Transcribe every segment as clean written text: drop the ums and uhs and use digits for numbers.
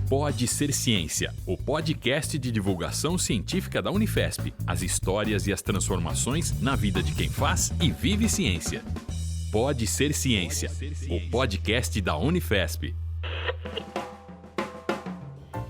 Pode Ser Ciência, o podcast de divulgação científica da Unifesp. As histórias e as transformações na vida de quem faz e vive ciência. Pode Ser Ciência, o podcast da Unifesp.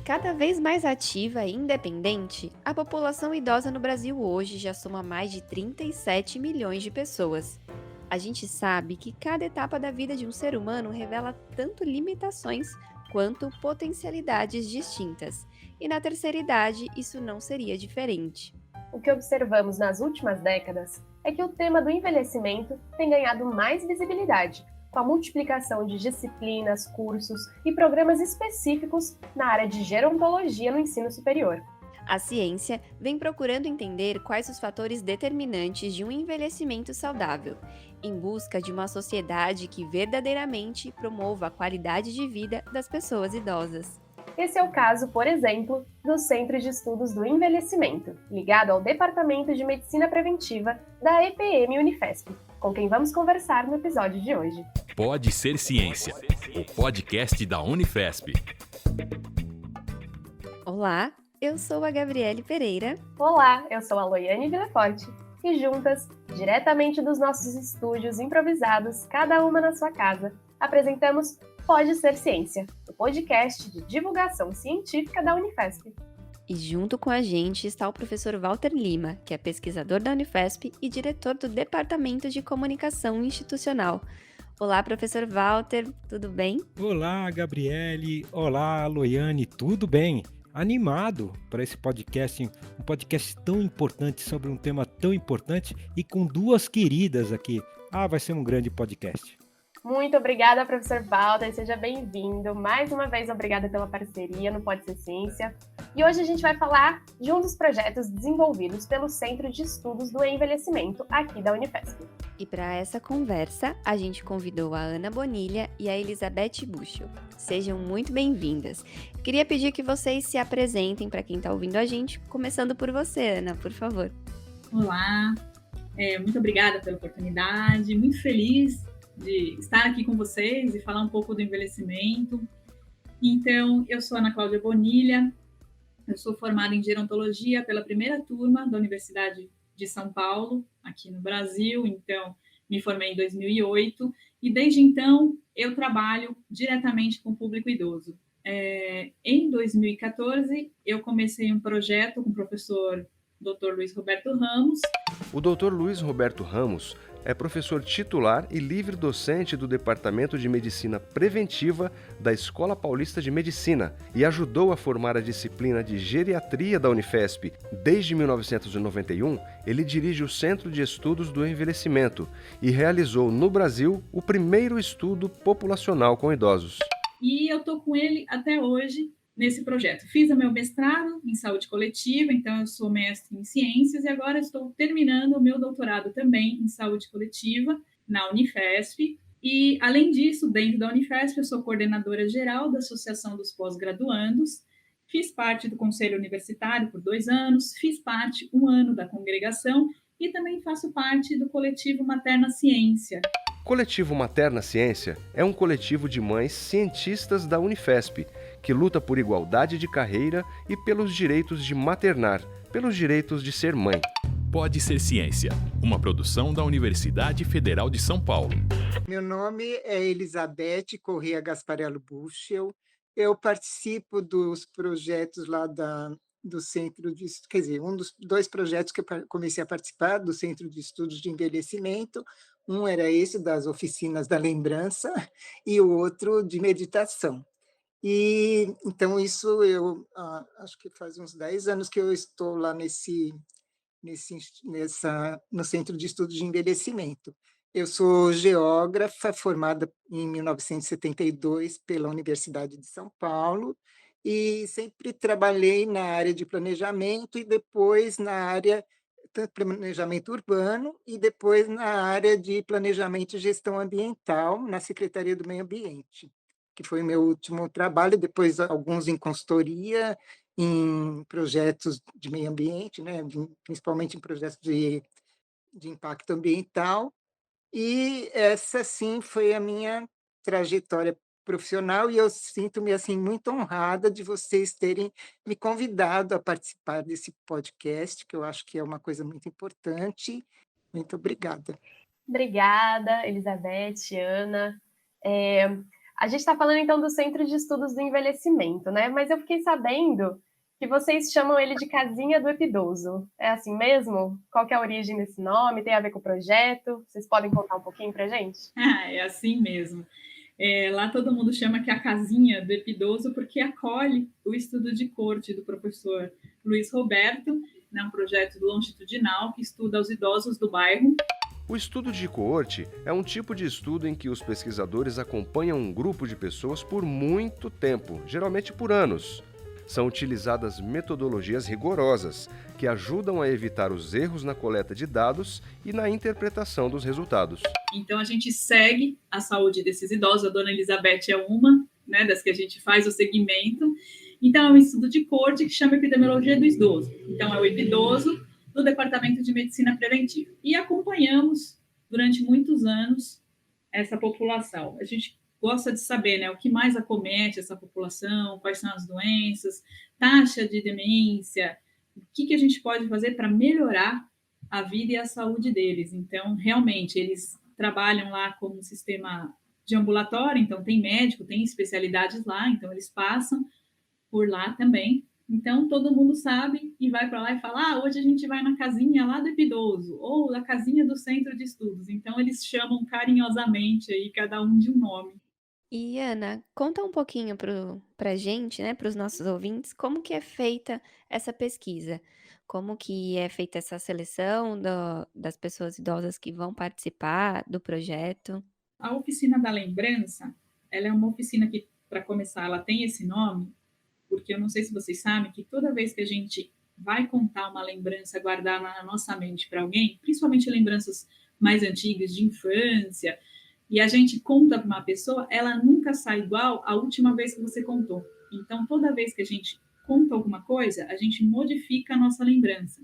Cada vez mais ativa e independente, a população idosa no Brasil hoje já soma mais de 37 milhões de pessoas. A gente sabe que cada etapa da vida de um ser humano revela tanto limitações quanto potencialidades distintas. E na terceira idade, isso não seria diferente. O que observamos nas últimas décadas é que o tema do envelhecimento tem ganhado mais visibilidade, com a multiplicação de disciplinas, cursos e programas específicos na área de gerontologia no ensino superior. A ciência vem procurando entender quais os fatores determinantes de um envelhecimento saudável, em busca de uma sociedade que verdadeiramente promova a qualidade de vida das pessoas idosas. Esse é o caso, por exemplo, do Centro de Estudos do Envelhecimento, ligado ao Departamento de Medicina Preventiva da EPM Unifesp, com quem vamos conversar no episódio de hoje. Pode Ser Ciência, o podcast da Unifesp. Olá, eu sou a Gabriele Pereira. Olá, eu sou a Loiane Villaforte. E juntas, diretamente dos nossos estúdios improvisados, cada uma na sua casa, apresentamos Pode Ser Ciência, o podcast de divulgação científica da Unifesp. E junto com a gente está o professor Walter Lima, que é pesquisador da Unifesp e diretor do Departamento de Comunicação Institucional. Olá, professor Walter, tudo bem? Olá, Gabriele. Olá, Loiane, tudo bem? Animado para esse podcast, um podcast tão importante sobre um tema tão importante e com duas queridas aqui. Vai ser um grande podcast. Muito obrigada, professor Walter, seja bem-vindo. Mais uma vez, obrigada pela parceria no Pode Ser Ciência. E hoje a gente vai falar de um dos projetos desenvolvidos pelo Centro de Estudos do Envelhecimento aqui da Unifesp. E para essa conversa, a gente convidou a Ana Bonilha e a Elizabeth Buschel. Sejam muito bem-vindas. Queria pedir que vocês se apresentem para quem está ouvindo a gente, começando por você, Ana, por favor. Olá, muito obrigada pela oportunidade, muito feliz de estar aqui com vocês e falar um pouco do envelhecimento. Então, eu sou Ana Cláudia Bonilha, eu sou formada em gerontologia pela primeira turma da Universidade de São Paulo, aqui no Brasil, então me formei em 2008 e desde então eu trabalho diretamente com o público idoso. Em 2014, eu comecei um projeto com o professor Dr. Luiz Roberto Ramos. O Dr. Luiz Roberto Ramos é professor titular e livre-docente do Departamento de Medicina Preventiva da Escola Paulista de Medicina e ajudou a formar a disciplina de Geriatria da Unifesp. Desde 1991, ele dirige o Centro de Estudos do Envelhecimento e realizou no Brasil o primeiro estudo populacional com idosos. E eu estou com ele até hoje nesse projeto. Fiz o meu mestrado em saúde coletiva, então eu sou mestre em ciências e agora estou terminando o meu doutorado também em saúde coletiva na Unifesp. E, além disso, dentro da Unifesp, eu sou coordenadora geral da Associação dos Pós-Graduandos, fiz parte do Conselho Universitário por 2 anos, fiz parte 1 ano da congregação e também faço parte do coletivo Materna Ciência. Coletivo Materna Ciência é um coletivo de mães cientistas da Unifesp, que luta por igualdade de carreira e pelos direitos de maternar, pelos direitos de ser mãe. Pode Ser Ciência, uma produção da Universidade Federal de São Paulo. Meu nome é Elizabeth Corrêa Gasparello Buschel. Eu participo dos projetos lá do Centro de... Quer dizer, um dos 2 projetos que eu comecei a participar do Centro de Estudos de Envelhecimento. Um era esse das oficinas da lembrança e o outro de meditação. E então isso eu acho que faz uns 10 anos que eu estou lá no Centro de Estudos de Envelhecimento. Eu sou geógrafa, formada em 1972 pela Universidade de São Paulo e sempre trabalhei na área de planejamento e depois na área de planejamento urbano e depois na área de planejamento e gestão ambiental na Secretaria do Meio Ambiente, que foi o meu último trabalho, depois alguns em consultoria, em projetos de meio ambiente, né, principalmente em projetos de impacto ambiental, e essa, sim, foi a minha trajetória profissional, e eu sinto-me, assim, muito honrada de vocês terem me convidado a participar desse podcast, que eu acho que é uma coisa muito importante. Muito obrigada. Obrigada, Elizabeth, Ana. É, a gente está falando então do Centro de Estudos do Envelhecimento, né? Mas eu fiquei sabendo que vocês chamam ele de Casinha do Epidoso. É assim mesmo? Qual que é a origem desse nome? Tem a ver com o projeto? Vocês podem contar um pouquinho para gente? Ah, é assim mesmo. Lá todo mundo chama que é a casinha do epidoso porque acolhe o estudo de corte do professor Luiz Roberto, né, um projeto longitudinal que estuda os idosos do bairro. O estudo de coorte é um tipo de estudo em que os pesquisadores acompanham um grupo de pessoas por muito tempo, geralmente por anos. São utilizadas metodologias rigorosas que ajudam a evitar os erros na coleta de dados e na interpretação dos resultados. Então a gente segue a saúde desses idosos, a dona Elizabeth é uma, né, das que a gente faz o segmento. Então é um estudo de corte que chama Epidemiologia do Idoso. Então é o epidoso do Departamento de Medicina Preventiva. E acompanhamos durante muitos anos essa população. A gente gosta de saber, né, o que mais acomete essa população, quais são as doenças, taxa de demência, o que a gente pode fazer para melhorar a vida e a saúde deles. Então, realmente, eles trabalham lá como um sistema de ambulatório, então tem médico, tem especialidades lá, então eles passam por lá também. Então, todo mundo sabe e vai para lá e fala, hoje a gente vai na casinha lá do Epidoso, ou na casinha do Centro de Estudos. Então, eles chamam carinhosamente aí cada um de um nome. E Ana, conta um pouquinho pra gente, né, para os nossos ouvintes, como que é feita essa pesquisa? Como que é feita essa seleção das pessoas idosas que vão participar do projeto? A oficina da lembrança, ela é uma oficina que, para começar, ela tem esse nome, porque eu não sei se vocês sabem que toda vez que a gente vai contar uma lembrança, guardar na nossa mente para alguém, principalmente lembranças mais antigas de infância, e a gente conta para uma pessoa, ela nunca sai igual à última vez que você contou. Então, toda vez que a gente conta alguma coisa, a gente modifica a nossa lembrança.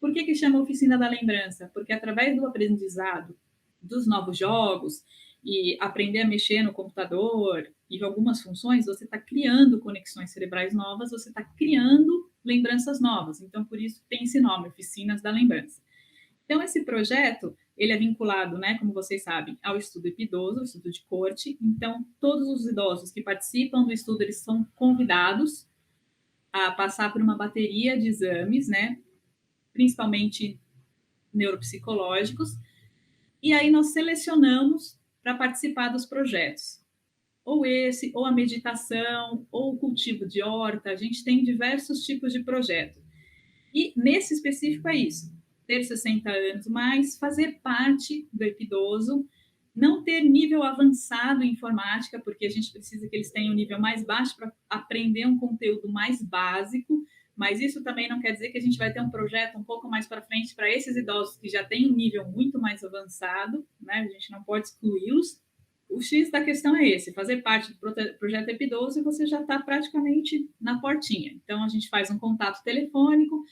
Por que chama Oficina da Lembrança? Porque através do aprendizado dos novos jogos e aprender a mexer no computador e de algumas funções, você está criando conexões cerebrais novas, você está criando lembranças novas. Então, por isso tem esse nome, Oficinas da Lembrança. Então, esse projeto, ele é vinculado, né, como vocês sabem, ao estudo epidoso, ao estudo de corte. Então, todos os idosos que participam do estudo, eles são convidados a passar por uma bateria de exames, né, principalmente neuropsicológicos, e aí nós selecionamos para participar dos projetos. Ou esse, ou a meditação, ou o cultivo de horta, a gente tem diversos tipos de projeto. E nesse específico é isso, ter 60 anos mais, fazer parte do epidoso, não ter nível avançado em informática, porque a gente precisa que eles tenham um nível mais baixo para aprender um conteúdo mais básico, mas isso também não quer dizer que a gente vai ter um projeto um pouco mais para frente para esses idosos que já têm um nível muito mais avançado, né? A gente não pode excluí-los. O X da questão é esse, fazer parte do projeto Epidoso e você já está praticamente na portinha. Então, a gente faz um contato telefônico,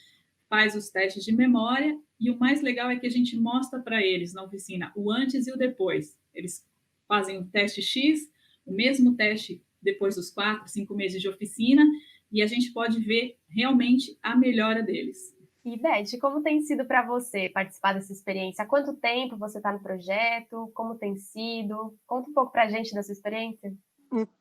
faz os testes de memória, e o mais legal é que a gente mostra para eles na oficina o antes e o depois. Eles fazem o teste X, o mesmo teste depois dos 4, 5 meses de oficina, e a gente pode ver realmente a melhora deles. E, Beth, como tem sido para você participar dessa experiência? Há quanto tempo você está no projeto? Como tem sido? Conta um pouco para a gente da sua experiência.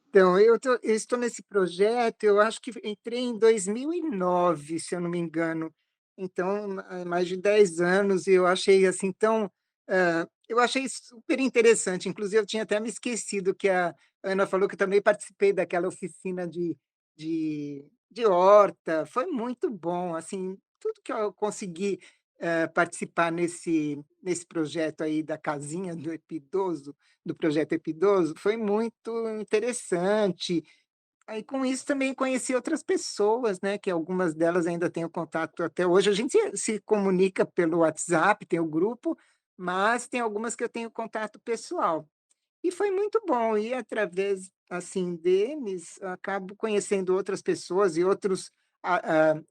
Então, eu estou nesse projeto, eu acho que entrei em 2009, se eu não me engano. Então, há mais de 10 anos, e eu achei assim tão, eu achei super interessante. Inclusive, eu tinha até me esquecido que a Ana falou que eu também participei daquela oficina de horta. Foi muito bom, assim, tudo que eu consegui, participar nesse projeto aí da casinha do Epidoso, do projeto Epidoso, foi muito interessante. Aí, com isso, também conheci outras pessoas, né, que algumas delas ainda tenho contato até hoje. A gente se comunica pelo WhatsApp, tem o grupo, mas tem algumas que eu tenho contato pessoal. E foi muito bom, e através, assim, deles, acabo conhecendo outras pessoas e outros,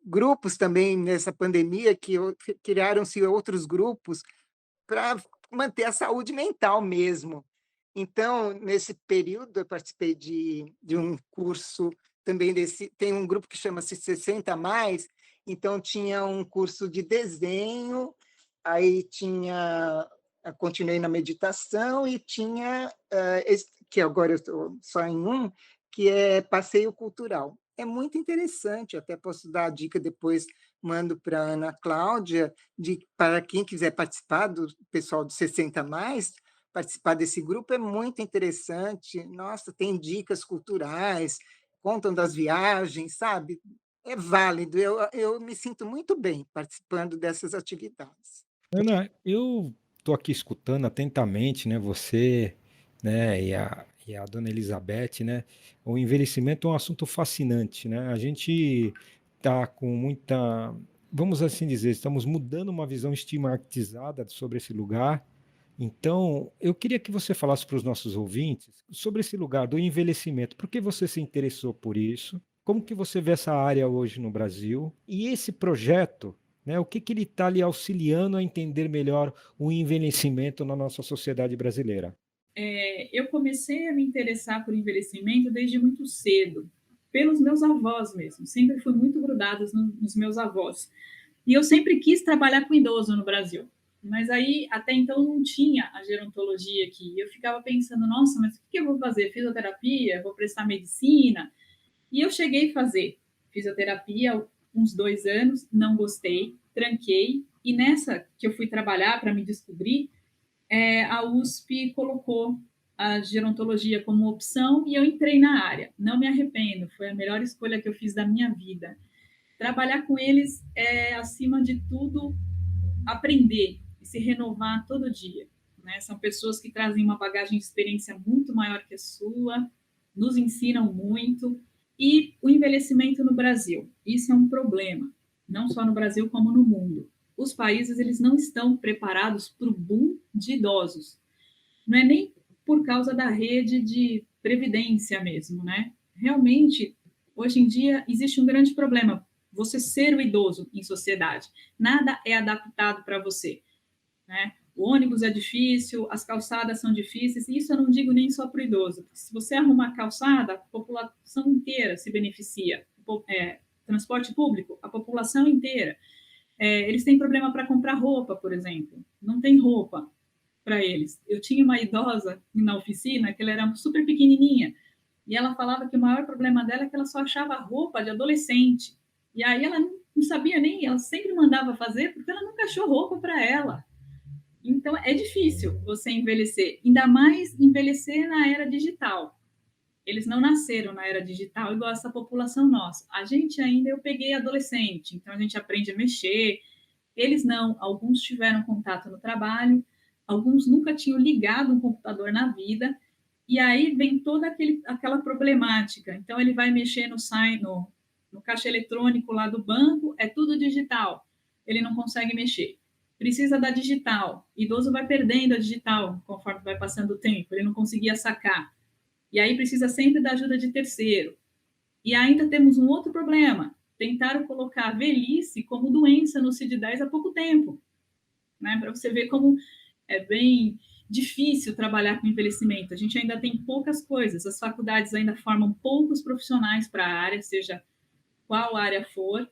grupos também nessa pandemia que criaram-se outros grupos para manter a saúde mental mesmo. Então, nesse período, eu participei de um curso também tem um grupo que chama-se 60 Mais, então tinha um curso de desenho, aí continuei na meditação e tinha, que agora eu estou só em um, que é passeio cultural. É muito interessante, até posso dar a dica depois, mando para a Ana Cláudia, para quem quiser participar, do pessoal do 60 Mais, participar desse grupo é muito interessante. Nossa, tem dicas culturais, contam das viagens, sabe? É válido. Eu me sinto muito bem participando dessas atividades. Ana, eu estou aqui escutando atentamente, né, você, né, e a dona Elizabeth, né? O envelhecimento é um assunto fascinante, né? A gente está com muita, vamos assim dizer, estamos mudando uma visão estigmatizada sobre esse lugar. Então, eu queria que você falasse para os nossos ouvintes sobre esse lugar do envelhecimento. Por que você se interessou por isso? Como que você vê essa área hoje no Brasil? E esse projeto, né, o que ele está lhe auxiliando a entender melhor o envelhecimento na nossa sociedade brasileira? Eu comecei a me interessar por envelhecimento desde muito cedo, pelos meus avós mesmo. Sempre fui muito grudada nos meus avós. E eu sempre quis trabalhar com idoso no Brasil. Mas aí, até então, não tinha a gerontologia aqui. Eu ficava pensando, nossa, mas o que eu vou fazer? Fisioterapia? Vou prestar medicina? E eu cheguei a fazer fisioterapia uns 2 anos, não gostei, tranquei. E nessa que eu fui trabalhar para me descobrir, a USP colocou a gerontologia como opção e eu entrei na área. Não me arrependo, foi a melhor escolha que eu fiz da minha vida. Trabalhar com eles é, acima de tudo, aprender e se renovar todo dia. Né? São pessoas que trazem uma bagagem de experiência muito maior que a sua, nos ensinam muito. E o envelhecimento no Brasil, isso é um problema, não só no Brasil como no mundo. Os países eles não estão preparados para o boom de idosos. Não é nem por causa da rede de previdência mesmo, né? Realmente, hoje em dia, existe um grande problema. Você ser o idoso em sociedade. Nada é adaptado para você, né? O ônibus é difícil, as calçadas são difíceis, e isso eu não digo nem só para o idoso, porque se você arrumar calçada, a população inteira se beneficia. Transporte público, a população inteira. Eles têm problema para comprar roupa, por exemplo. Não tem roupa para eles. Eu tinha uma idosa na oficina, que ela era super pequenininha, e ela falava que o maior problema dela é que ela só achava roupa de adolescente. E aí ela não sabia nem, ela sempre mandava fazer, porque ela nunca achou roupa para ela. Então, é difícil você envelhecer, ainda mais envelhecer na era digital. Eles não nasceram na era digital igual essa população nossa. A gente ainda, eu peguei adolescente, então a gente aprende a mexer. Eles não, alguns tiveram contato no trabalho, alguns nunca tinham ligado um computador na vida, e aí vem toda aquela problemática. Então, ele vai mexer no caixa eletrônico lá do banco, é tudo digital. Ele não consegue mexer. Precisa da digital. O idoso vai perdendo a digital conforme vai passando o tempo, ele não conseguia sacar. E aí precisa sempre da ajuda de terceiro. E ainda temos um outro problema. Tentaram colocar a velhice como doença no CID-10 há pouco tempo. Né? Para você ver como é bem difícil trabalhar com envelhecimento. A gente ainda tem poucas coisas. As faculdades ainda formam poucos profissionais para a área, seja qual área for.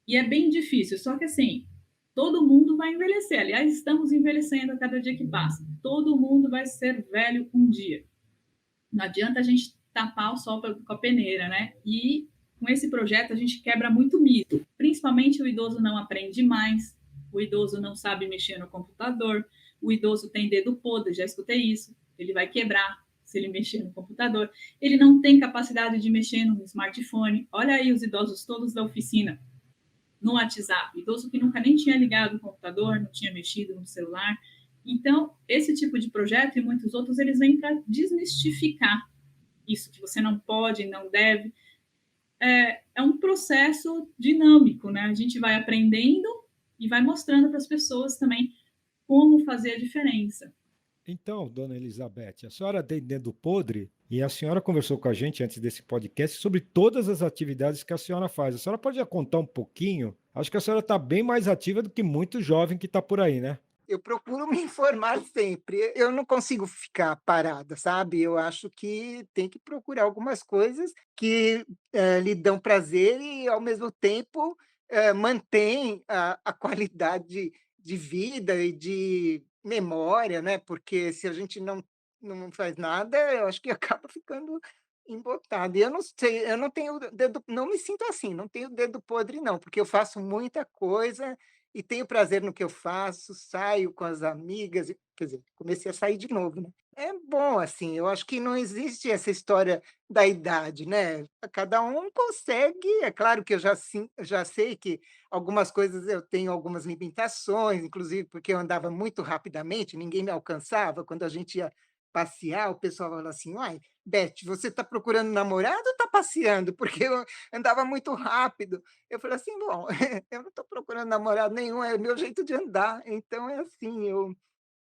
E é bem difícil. Só que, assim, todo mundo vai envelhecer. Aliás, estamos envelhecendo a cada dia que passa. Todo mundo vai ser velho um dia. Não adianta a gente tapar o sol com a peneira, né? E com esse projeto a gente quebra muito mito. Principalmente o idoso não aprende mais, o idoso não sabe mexer no computador, o idoso tem dedo podre, já escutei isso, ele vai quebrar se ele mexer no computador. Ele não tem capacidade de mexer no smartphone. Olha aí os idosos todos da oficina no WhatsApp, idoso que nunca nem tinha ligado o computador, não tinha mexido no celular. Então, esse tipo de projeto e muitos outros, eles vêm para desmistificar isso, que você não pode, não deve. É um processo dinâmico, né? A gente vai aprendendo e vai mostrando para as pessoas também como fazer a diferença. Então, dona Elizabeth, a senhora tem dedo podre e a senhora conversou com a gente antes desse podcast sobre todas as atividades que a senhora faz. A senhora pode contar um pouquinho? Acho que a senhora está bem mais ativa do que muito jovem que está por aí, né? Eu procuro me informar sempre. Eu não consigo ficar parada, sabe. Eu acho que tem que procurar algumas coisas que, lhe dão prazer e, ao mesmo tempo, mantém a qualidade de vida e de memória, né, porque se a gente não faz nada, eu acho que acaba ficando embotado. E eu não sei, eu não tenho dedo, não me sinto assim, não tenho dedo podre não, porque eu faço muita coisa e tenho prazer no que eu faço, saio com as amigas e quer dizer, comecei a sair de novo, né. É bom, assim, eu acho que não existe essa história da idade, né, cada um consegue, é claro que eu já sei que algumas coisas eu tenho algumas limitações, inclusive porque eu andava muito rapidamente, ninguém me alcançava, quando a gente ia passear, o pessoal falava assim: "Uai, Beth, você está procurando namorado ou está passeando?" Porque eu andava muito rápido. Eu falei assim: "Bom, eu não estou procurando namorado nenhum, é o meu jeito de andar". Então é assim, eu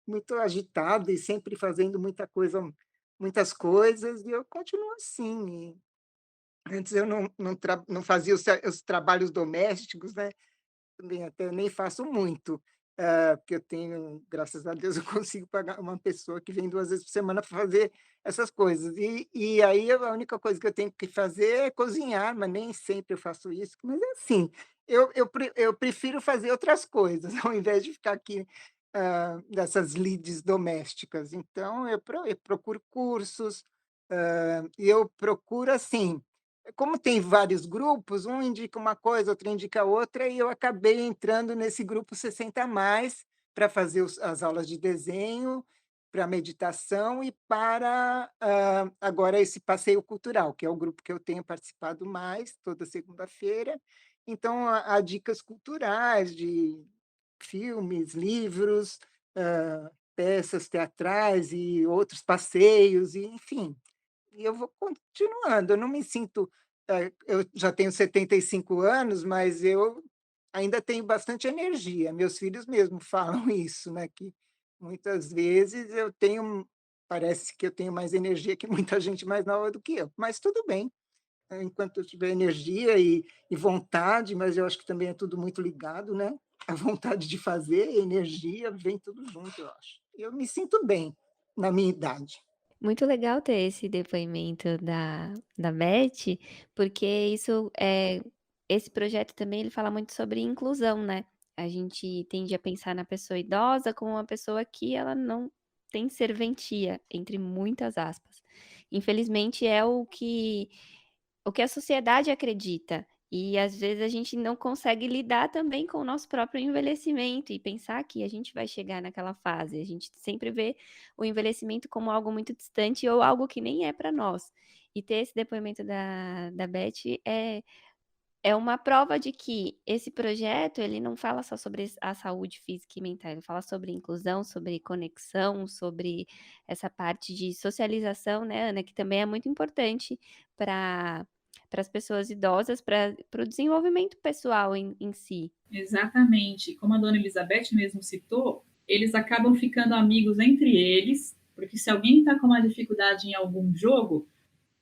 muito agitada e sempre fazendo muitas coisas, e eu continuo assim. E antes eu não fazia os trabalhos domésticos, né, também até nem faço muito, porque eu tenho, graças a Deus, eu consigo pagar uma pessoa que vem 2 vezes por semana para fazer essas coisas. E aí a única coisa que eu tenho que fazer é cozinhar, mas nem sempre eu faço isso. Mas é assim, eu prefiro fazer outras coisas, ao invés de ficar aqui, dessas lides domésticas. Então eu procuro cursos, e eu procuro assim, como tem vários grupos, um indica uma coisa, outro indica outra, e eu acabei entrando nesse grupo 60 mais para fazer as aulas de desenho, para meditação e para agora esse passeio cultural, que é o grupo que eu tenho participado mais, toda segunda-feira. Então, há dicas culturais de filmes, livros, peças teatrais e outros passeios, e enfim. E eu vou continuando, eu não me sinto, eu já tenho 75 anos, mas eu ainda tenho bastante energia. Meus filhos mesmo falam isso, né, que muitas vezes parece que eu tenho mais energia que muita gente mais nova do que eu, mas tudo bem, enquanto eu tiver energia e vontade, mas eu acho que também é tudo muito ligado, né, a vontade de fazer, a energia, vem tudo junto, eu acho. Eu me sinto bem na minha idade. Muito legal ter esse depoimento da Beth, porque esse projeto também ele fala muito sobre inclusão, né. A gente tende a pensar na pessoa idosa como uma pessoa que ela não tem serventia, entre muitas aspas. Infelizmente é o que a sociedade acredita. E às vezes a gente não consegue lidar também com o nosso próprio envelhecimento e pensar que a gente vai chegar naquela fase. A gente sempre vê o envelhecimento como algo muito distante ou algo que nem é para nós. E ter esse depoimento da Beth é uma prova de que esse projeto ele não fala só sobre a saúde física e mental, ele fala sobre inclusão, sobre conexão, sobre essa parte de socialização, né, Ana, que também é muito importante para as pessoas idosas, para o desenvolvimento pessoal em si. Exatamente. Como a dona Elizabeth mesmo citou, eles acabam ficando amigos entre eles, porque se alguém está com uma dificuldade em algum jogo,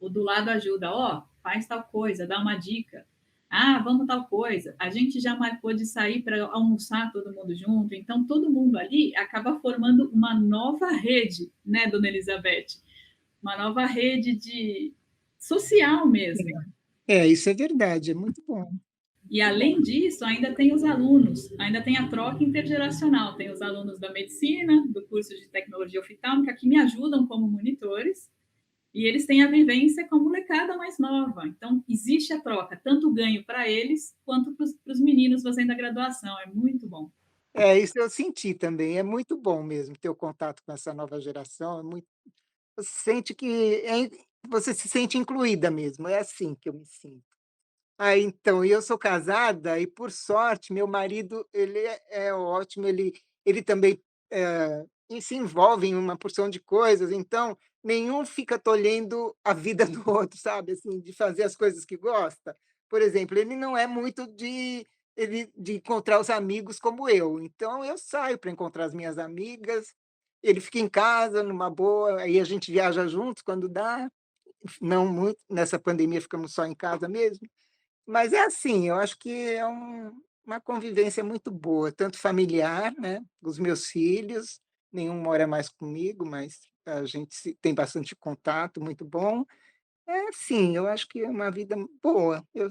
o do lado ajuda, ó, oh, faz tal coisa, dá uma dica. Ah, vamos tal coisa. A gente já marcou de sair para almoçar todo mundo junto, então todo mundo ali acaba formando uma nova rede, né, dona Elizabeth? Uma nova rede de social mesmo. Isso é verdade, é muito bom. E além disso, ainda tem os alunos, ainda tem a troca intergeracional, tem os alunos da medicina, do curso de tecnologia oftálmica, que me ajudam como monitores, e eles têm a vivência com a molecada mais nova. Então, existe a troca, tanto ganho para eles, quanto para os meninos fazendo a graduação. É muito bom. Isso eu senti também, é muito bom mesmo ter o contato com essa nova geração, é muito, você sente que você se sente incluída mesmo, é assim que eu me sinto. Então, e eu sou casada e, por sorte, meu marido, ele é ótimo, ele também, e se envolve em uma porção de coisas, então nenhum fica tolhendo a vida do outro, sabe, assim, de fazer as coisas que gosta. Por exemplo, ele não é muito de encontrar os amigos como eu, então eu saio para encontrar as minhas amigas, ele fica em casa numa boa, aí a gente viaja juntos quando dá, não muito, nessa pandemia ficamos só em casa mesmo. Mas é assim, eu acho que uma convivência muito boa, tanto familiar, né, os meus filhos, nenhum mora mais comigo, mas a gente tem bastante contato, muito bom. É, sim, eu acho que é uma vida boa. Eu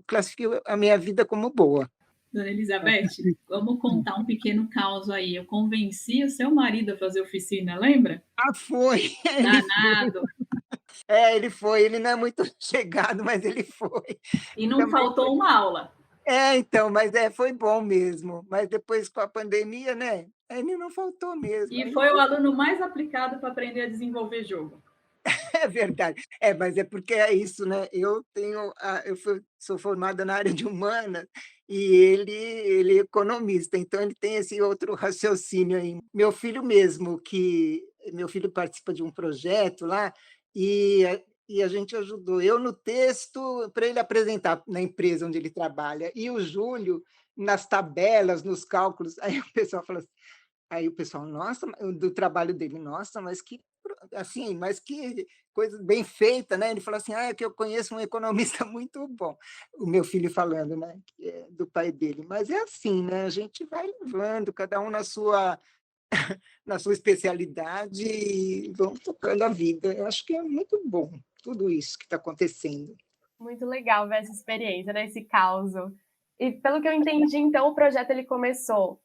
classifico a minha vida como boa. Dona Elizabeth, vamos contar um pequeno caos aí. Eu convenci o seu marido a fazer oficina, lembra? Ah, foi! Danado. Ele foi. Ele não é muito chegado, mas ele foi. E não Também foi. faltou uma aula. Então, mas foi bom mesmo. Mas depois com a pandemia, né? Ele não faltou mesmo. E foi o aluno mais aplicado para aprender a desenvolver jogo. É verdade. Mas é porque é isso, né, sou formada na área de humanas e ele é economista, então ele tem esse outro raciocínio aí. Meu filho participa de um projeto lá, e a gente ajudou, eu no texto para ele apresentar na empresa onde ele trabalha, e o Júlio nas tabelas, nos cálculos, aí o pessoal: "Nossa", do trabalho dele: "Nossa, mas que coisa bem feita", né. Ele falou assim: "Ah, é que eu conheço um economista muito bom", o meu filho falando, né, que é do pai dele. Mas é assim, né, a gente vai levando, cada um na sua especialidade e vamos tocando a vida. Eu acho que é muito bom tudo isso que está acontecendo. Muito legal ver essa experiência, né, esse caos. E pelo que eu entendi, então, o projeto ele começou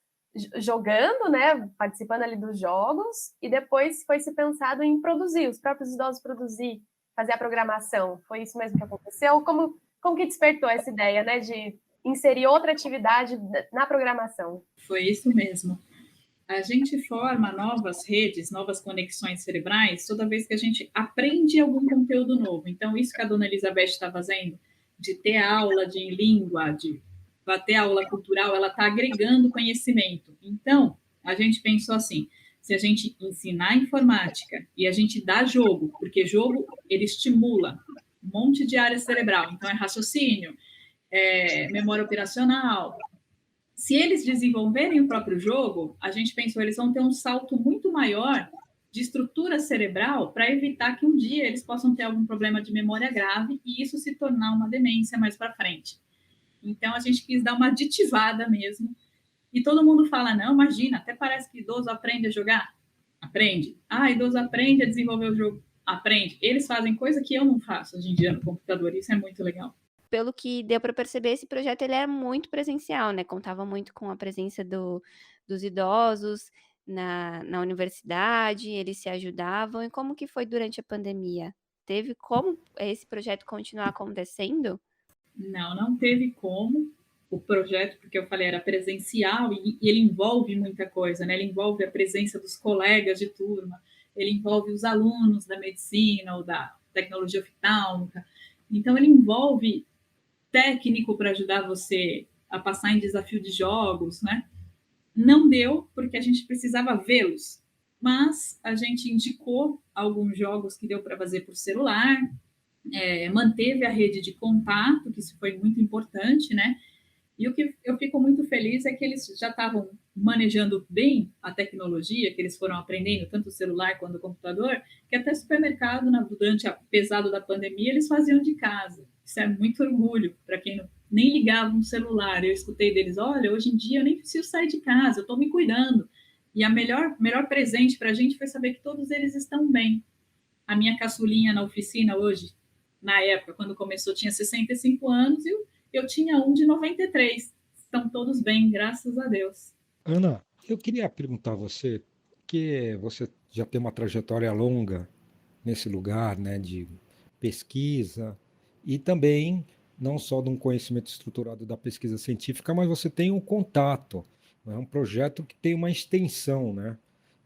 jogando, né, participando ali dos jogos, e depois foi se pensado em produzir, os próprios idosos produzir, fazer a programação. Foi isso mesmo que aconteceu? Como que despertou essa ideia, né, de inserir outra atividade na programação? Foi isso mesmo. A gente forma novas redes, novas conexões cerebrais toda vez que a gente aprende algum conteúdo novo. Então, isso que a dona Elizabeth está fazendo, de ter aula de língua, de ter aula cultural, ela está agregando conhecimento. Então, a gente pensou assim, se a gente ensinar informática e a gente dá jogo, porque jogo, ele estimula um monte de área cerebral. Então, é raciocínio, memória operacional. Se eles desenvolverem o próprio jogo, a gente pensou, eles vão ter um salto muito maior de estrutura cerebral para evitar que um dia eles possam ter algum problema de memória grave e isso se tornar uma demência mais para frente. Então, a gente quis dar uma aditivada mesmo. E todo mundo fala, não, imagina, até parece que idoso aprende a jogar. Aprende. Idoso aprende a desenvolver o jogo. Aprende. Eles fazem coisa que eu não faço hoje em dia no computador. Isso é muito legal. Pelo que deu para perceber, esse projeto ele era muito presencial, né? Contava muito com a presença dos idosos na universidade, eles se ajudavam. E como que foi durante a pandemia? Teve como esse projeto continuar acontecendo? Não teve como o projeto, porque eu falei, era presencial e ele envolve muita coisa, né? Ele envolve a presença dos colegas de turma, ele envolve os alunos da medicina ou da tecnologia oftálmica. Então, ele envolve técnico para ajudar você a passar em desafio de jogos, né? Não deu, porque a gente precisava vê-los, mas a gente indicou alguns jogos que deu para fazer por celular, manteve a rede de contato, que isso foi muito importante, né? E o que eu fico muito feliz é que eles já estavam manejando bem a tecnologia, que eles foram aprendendo, tanto o celular quanto o computador, que até supermercado, durante o pesado da pandemia, eles faziam de casa. Isso é muito orgulho para quem nem ligava um celular. Eu escutei deles, olha, hoje em dia eu nem preciso sair de casa, eu estou me cuidando. E a melhor presente para a gente foi saber que todos eles estão bem. A minha caçulinha na oficina hoje, na época, quando começou, tinha 65 anos e eu tinha um de 93. Estão todos bem, graças a Deus. Ana, eu queria perguntar a você, que você já tem uma trajetória longa nesse lugar, né, de pesquisa e também não só de um conhecimento estruturado da pesquisa científica, mas você tem um contato, é um projeto que tem uma extensão, né?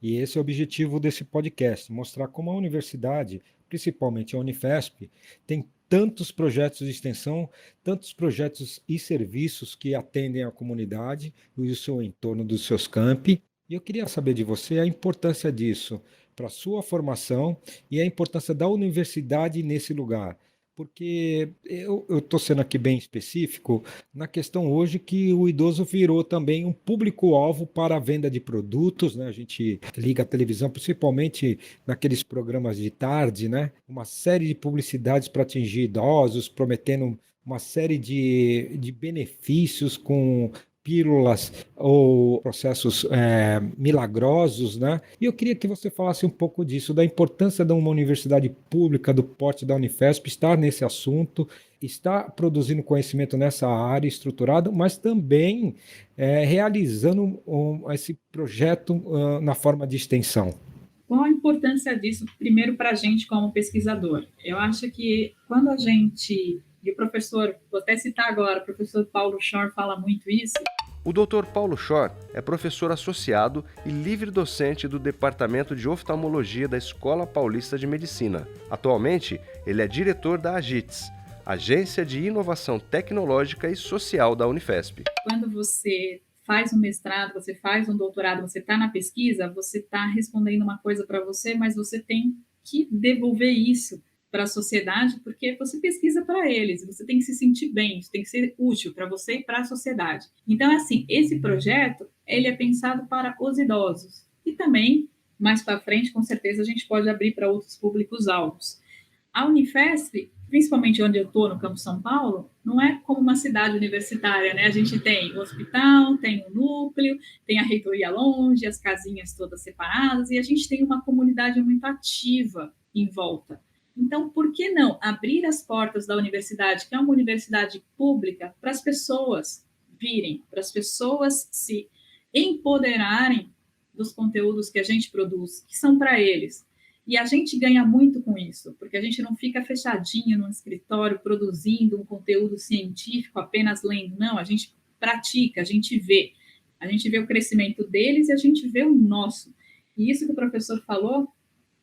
E esse é o objetivo desse podcast, mostrar como a universidade, principalmente a Unifesp, tem tantos projetos de extensão, tantos projetos e serviços que atendem a comunidade e o seu entorno dos seus campi. E eu queria saber de você a importância disso para a sua formação e a importância da universidade nesse lugar. Porque eu estou sendo aqui bem específico na questão hoje que o idoso virou também um público-alvo para a venda de produtos, né? A gente liga a televisão, principalmente naqueles programas de tarde, né? Uma série de publicidades para atingir idosos, prometendo uma série de benefícios com pílulas ou processos milagrosos, né? E eu queria que você falasse um pouco disso, da importância de uma universidade pública do porte da Unifesp estar nesse assunto, estar produzindo conhecimento nessa área estruturado, mas também realizando esse projeto na forma de extensão. Qual a importância disso, primeiro, para a gente como pesquisador? Eu acho que quando a gente, e o professor, vou até citar agora, o professor Paulo Schor fala muito isso. O Dr. Paulo Schor é professor associado e livre-docente do Departamento de Oftalmologia da Escola Paulista de Medicina. Atualmente, ele é diretor da AGITS, Agência de Inovação Tecnológica e Social da Unifesp. Quando você faz um mestrado, você faz um doutorado, você está na pesquisa, você está respondendo uma coisa para você, mas você tem que devolver isso para a sociedade, porque você pesquisa para eles, você tem que se sentir bem, isso tem que ser útil para você e para a sociedade. Então, assim, esse projeto, ele é pensado para os idosos, e também, mais para frente, com certeza, a gente pode abrir para outros públicos-alvos. A Unifesp, principalmente onde eu estou, no Campo São Paulo, não é como uma cidade universitária, né? A gente tem o hospital, tem o núcleo, tem a reitoria longe, as casinhas todas separadas, e a gente tem uma comunidade muito ativa em volta. Então, por que não abrir as portas da universidade, que é uma universidade pública, para as pessoas virem, para as pessoas se empoderarem dos conteúdos que a gente produz, que são para eles. E a gente ganha muito com isso, porque a gente não fica fechadinho no escritório produzindo um conteúdo científico, apenas lendo. Não, a gente pratica, a gente vê. A gente vê o crescimento deles e a gente vê o nosso. E isso que o professor falou,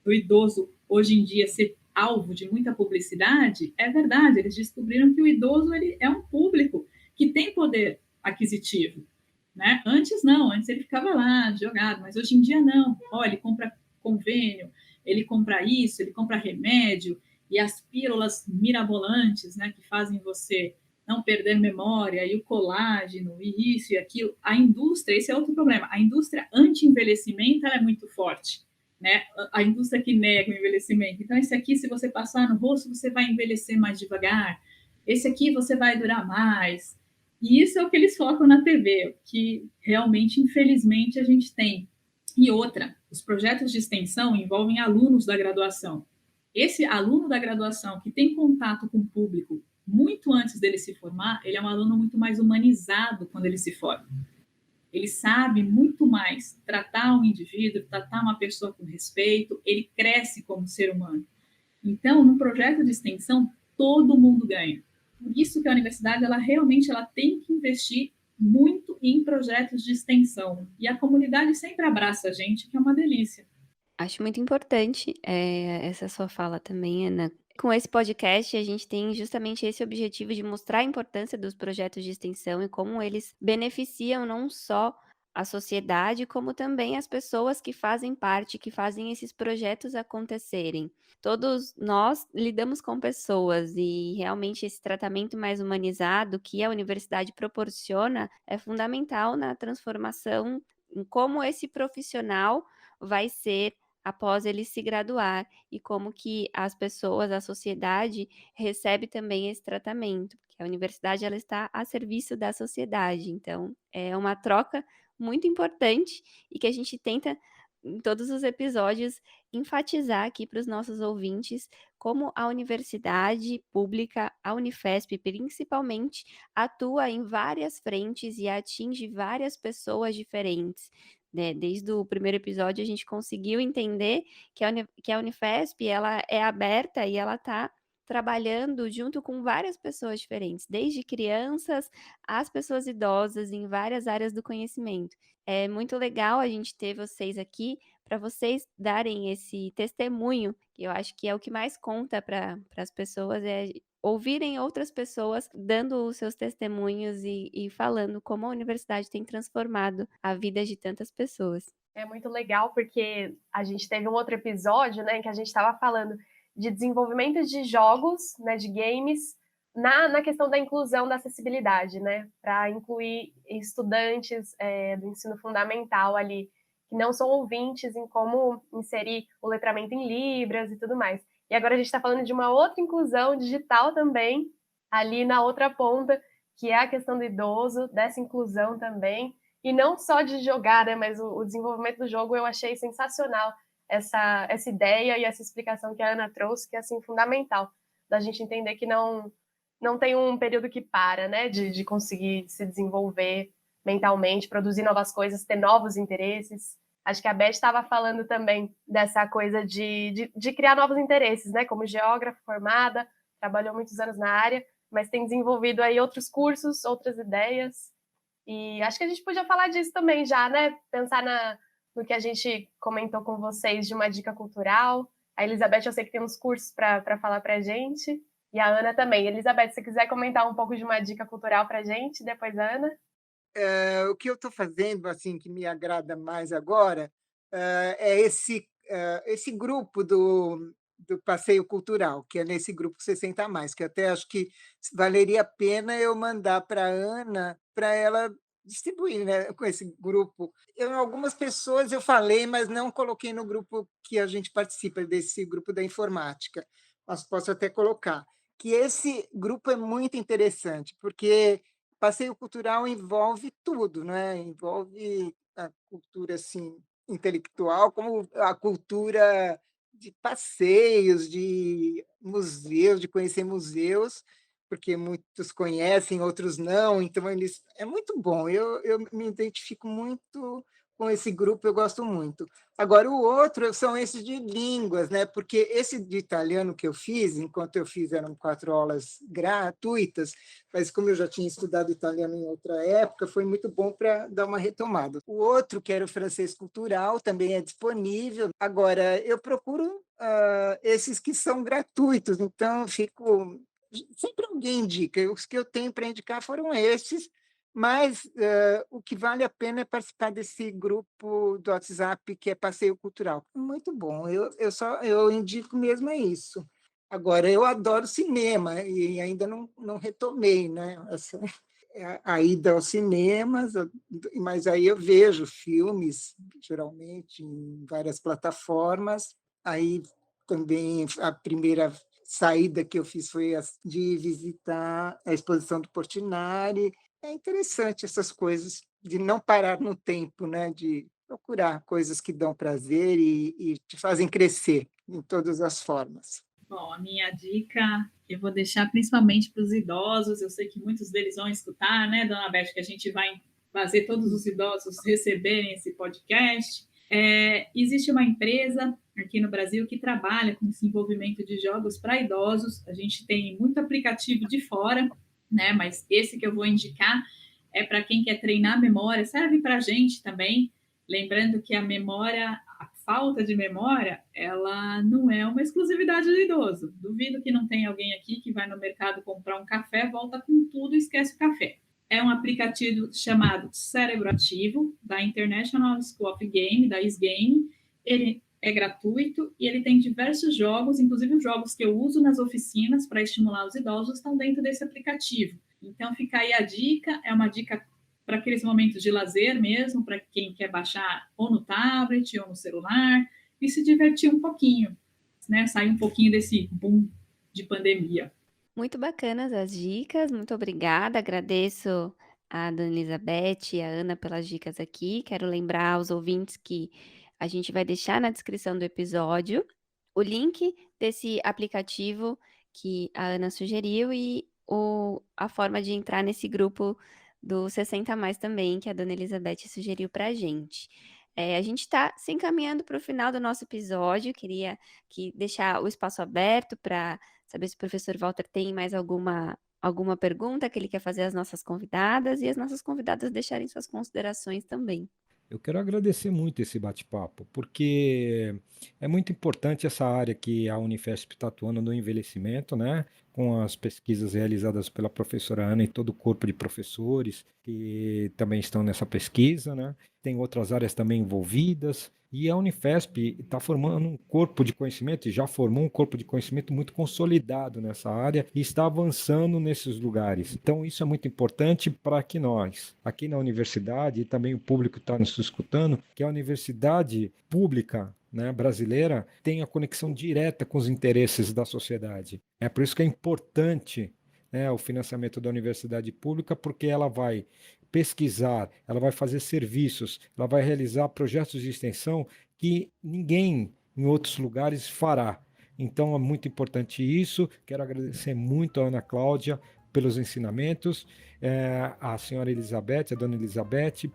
do idoso hoje em dia ser alvo de muita publicidade, é verdade. Eles descobriram que o idoso ele é um público que tem poder aquisitivo. Né? Antes não, antes ele ficava lá, jogado, mas hoje em dia não. Olha, ele compra convênio, ele compra isso, ele compra remédio, e as pílulas mirabolantes, né, que fazem você não perder memória, e o colágeno, e isso e aquilo. A indústria, esse é outro problema, a indústria anti-envelhecimento ela é muito forte, né? A indústria que nega o envelhecimento. Então, esse aqui, se você passar no rosto, você vai envelhecer mais devagar, esse aqui você vai durar mais. E isso é o que eles focam na TV, que realmente, infelizmente, a gente tem. E outra, os projetos de extensão envolvem alunos da graduação. Esse aluno da graduação que tem contato com o público muito antes dele se formar, ele é um aluno muito mais humanizado quando ele se forma. Ele sabe muito mais tratar um indivíduo, tratar uma pessoa com respeito, ele cresce como ser humano. Então, no projeto de extensão, todo mundo ganha. Por isso que a universidade, ela realmente tem que investir muito em projetos de extensão. E a comunidade sempre abraça a gente, que é uma delícia. Acho muito importante essa sua fala também, Ana. Com esse podcast, a gente tem justamente esse objetivo de mostrar a importância dos projetos de extensão e como eles beneficiam não só a sociedade, como também as pessoas que fazem parte, que fazem esses projetos acontecerem. Todos nós lidamos com pessoas e realmente esse tratamento mais humanizado que a universidade proporciona é fundamental na transformação em como esse profissional vai ser após ele se graduar e como que as pessoas, a sociedade recebe também esse tratamento, porque a universidade ela está a serviço da sociedade. Então, é uma troca muito importante e que a gente tenta em todos os episódios enfatizar aqui para os nossos ouvintes como a universidade pública, a Unifesp principalmente, atua em várias frentes e atinge várias pessoas diferentes. Né? Desde o primeiro episódio a gente conseguiu entender que a Unifesp ela é aberta e ela está trabalhando junto com várias pessoas diferentes, desde crianças às pessoas idosas em várias áreas do conhecimento. É muito legal a gente ter vocês aqui para vocês darem esse testemunho, que eu acho que é o que mais conta para as pessoas, é ouvirem outras pessoas dando os seus testemunhos e falando como a universidade tem transformado a vida de tantas pessoas. É muito legal porque a gente teve um outro episódio, né, em que a gente estava falando de desenvolvimento de jogos, né, de games, na questão da inclusão, da acessibilidade, né, para incluir estudantes do ensino fundamental ali, que não são ouvintes em como inserir o letramento em Libras e tudo mais. E agora a gente está falando de uma outra inclusão digital também, ali na outra ponta, que é a questão do idoso, dessa inclusão também, e não só de jogar, né, mas o desenvolvimento do jogo eu achei sensacional, essa ideia e essa explicação que a Ana trouxe, que é assim, fundamental, da gente entender que não tem um período que para, né, de conseguir se desenvolver mentalmente, produzir novas coisas, ter novos interesses. Acho que a Beth estava falando também dessa coisa de criar novos interesses, né, como geógrafa formada, trabalhou muitos anos na área, mas tem desenvolvido aí outros cursos, outras ideias, e acho que a gente podia falar disso também já, né, pensar no que a gente comentou com vocês de uma dica cultural. A Elizabeth, eu sei que tem uns cursos para falar para a gente, e a Ana também. Elizabeth, se você quiser comentar um pouco de uma dica cultural para a gente, depois a Ana. O que eu estou fazendo, assim, que me agrada mais agora, é esse grupo do passeio cultural, que é nesse grupo 60 a mais, que eu até acho que valeria a pena eu mandar para a Ana, para ela distribuir, né, com esse grupo. Algumas pessoas eu falei, mas não coloquei no grupo que a gente participa, desse grupo da informática, mas posso até colocar, que esse grupo é muito interessante, porque passeio cultural envolve tudo, né? Envolve a cultura assim intelectual, como a cultura de passeios, de museus, de conhecer museus, porque muitos conhecem, outros não, então eles é muito bom. Eu me identifico muito com esse grupo, eu gosto muito. Agora, o outro são esses de línguas, né? Porque esse de italiano que eu fiz, enquanto eu fiz eram 4 aulas gratuitas, mas como eu já tinha estudado italiano em outra época, foi muito bom para dar uma retomada. O outro, que era o francês cultural, também é disponível. Agora, eu procuro esses que são gratuitos, então fico... Sempre alguém indica. Os que eu tenho para indicar foram esses, mas o que vale a pena é participar desse grupo do WhatsApp que é Passeio Cultural. Muito bom. Eu indico mesmo é isso. Agora, eu adoro cinema e ainda não retomei, né? A ida aos cinemas, mas aí eu vejo filmes, geralmente, em várias plataformas. Aí também a primeira saída que eu fiz foi de visitar a exposição do Portinari. É interessante essas coisas, de não parar no tempo, né? De procurar coisas que dão prazer e te fazem crescer em todas as formas. Bom, a minha dica eu vou deixar principalmente para os idosos. Eu sei que muitos deles vão escutar, né, dona Beth, que a gente vai fazer todos os idosos receberem esse podcast. Existe uma empresa aqui no Brasil que trabalha com desenvolvimento de jogos para idosos. A gente tem muito aplicativo de fora, né, mas esse que eu vou indicar é para quem quer treinar a memória, serve para a gente também. Lembrando que a memória, a falta de memória, ela não é uma exclusividade do idoso. Duvido que não tenha alguém aqui que vai no mercado comprar um café, volta com tudo e esquece o café. É um aplicativo chamado Cérebro Ativo, da International School of Game, da ISGame. Ele é gratuito e ele tem diversos jogos, inclusive os jogos que eu uso nas oficinas para estimular os idosos estão dentro desse aplicativo. Então fica aí a dica, é uma dica para aqueles momentos de lazer mesmo, para quem quer baixar ou no tablet ou no celular e se divertir um pouquinho, né? Sair um pouquinho desse boom de pandemia. Muito bacanas as dicas, muito obrigada. Agradeço a dona Elizabeth e a Ana pelas dicas aqui. Quero lembrar aos ouvintes que a gente vai deixar na descrição do episódio o link desse aplicativo que a Ana sugeriu e a forma de entrar nesse grupo do 60 mais também, que a dona Elizabeth sugeriu para a gente. A gente está se encaminhando para o final do nosso episódio. Queria deixar o espaço aberto para saber se o professor Walter tem mais alguma pergunta que ele quer fazer às nossas convidadas e as nossas convidadas deixarem suas considerações também. Eu quero agradecer muito esse bate-papo, porque é muito importante essa área que a Unifesp está atuando no envelhecimento, né? Com as pesquisas realizadas pela professora Ana e todo o corpo de professores que também estão nessa pesquisa, né? Tem outras áreas também envolvidas. E a Unifesp está formando um corpo de conhecimento, e já formou um corpo de conhecimento muito consolidado nessa área e está avançando nesses lugares. Então, isso é muito importante para que nós, aqui na universidade, e também o público que está nos escutando, que a universidade pública, né, brasileira, tenha conexão direta com os interesses da sociedade. É por isso que é importante né, o financiamento da universidade pública, porque ela vai pesquisar, ela vai fazer serviços, ela vai realizar projetos de extensão que ninguém em outros lugares fará. Então é muito importante isso. Quero agradecer muito a Ana Cláudia pelos ensinamentos, a senhora Elizabeth, a dona Elizabeth,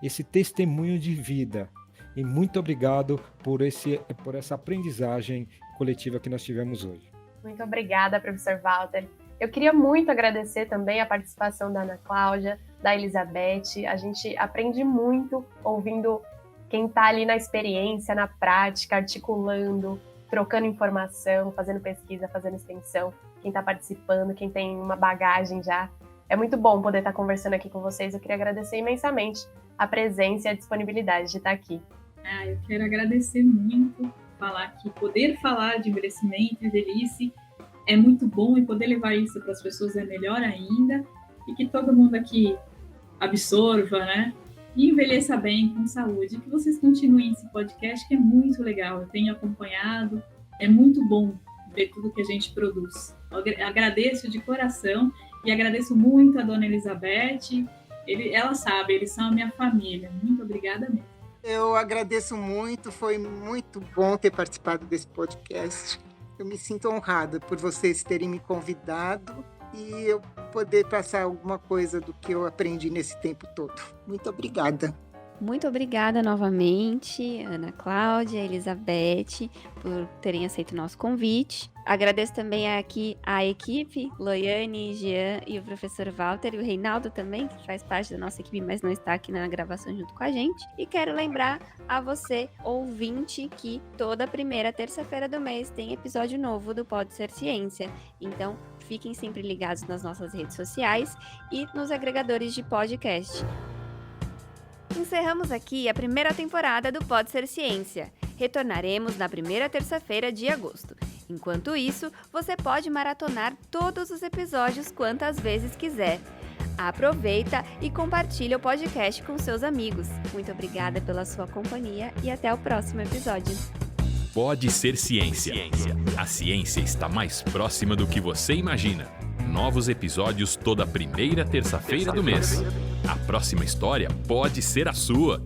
esse testemunho de vida. E muito obrigado por essa aprendizagem coletiva que nós tivemos hoje. Muito obrigada, professor Walter. Eu queria muito agradecer também a participação da Ana Cláudia, da Elizabeth. A gente aprende muito ouvindo quem está ali na experiência, na prática, articulando, trocando informação, fazendo pesquisa, fazendo extensão. Quem está participando, quem tem uma bagagem já. É muito bom poder estar conversando aqui com vocês. Eu queria agradecer imensamente a presença e a disponibilidade de estar aqui. Eu quero agradecer muito, poder falar de envelhecimento e velhice é muito bom, e poder levar isso para as pessoas é melhor ainda, e que todo mundo aqui absorva, né? E envelheça bem, com saúde. Que vocês continuem esse podcast, que é muito legal. Eu tenho acompanhado, é muito bom ver tudo que a gente produz. Eu agradeço de coração e agradeço muito a dona Elizabeth. Ela sabe, eles são a minha família. Muito obrigada mesmo. Eu agradeço muito, foi muito bom ter participado desse podcast. Eu me sinto honrada por vocês terem me convidado e eu poder passar alguma coisa do que eu aprendi nesse tempo todo. Muito obrigada. Muito obrigada novamente, Ana Cláudia, Elizabeth, por terem aceito o nosso convite. Agradeço também aqui a equipe, Loiane, Jean e o professor Walter, e o Reinaldo também, que faz parte da nossa equipe, mas não está aqui na gravação junto com a gente. E quero lembrar a você, ouvinte, que toda primeira terça-feira do mês tem episódio novo do Pode Ser Ciência. Então, fiquem sempre ligados nas nossas redes sociais e nos agregadores de podcast. Encerramos aqui a primeira temporada do Pode Ser Ciência. Retornaremos na primeira terça-feira de agosto. Enquanto isso, você pode maratonar todos os episódios quantas vezes quiser. Aproveita e compartilha o podcast com seus amigos. Muito obrigada pela sua companhia e até o próximo episódio. Pode Ser Ciência. A ciência está mais próxima do que você imagina. Novos episódios toda primeira terça-feira do mês. A próxima história pode ser a sua.